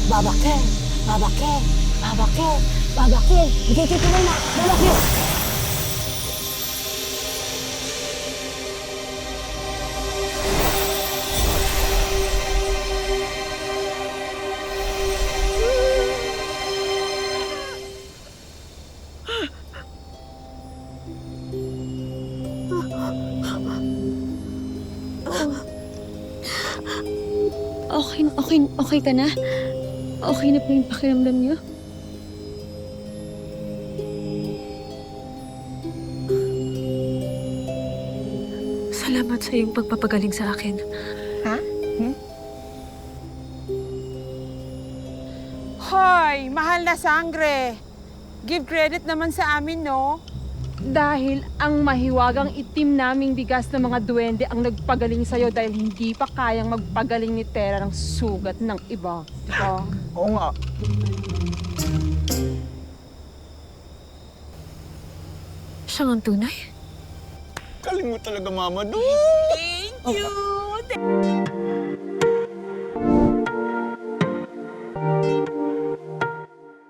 Babaker! Babaker! Babaker! Babaker! Bigay ko na! Babaker! Okay ka na? Okay na po yung pakiramdam niyo? Salamat sa iyong pagpapagaling sa akin. Hoy, mahal na sangre. Give credit naman sa amin, no? Dahil ang mahiwagang itim naming bigas ng mga duwende ang nagpagaling sa'yo dahil hindi pa kayang magpagaling ni Tera ng sugat ng iba. Diba? Oo nga. Siya ang tunay? Galing mo talaga, Mama. Thank you!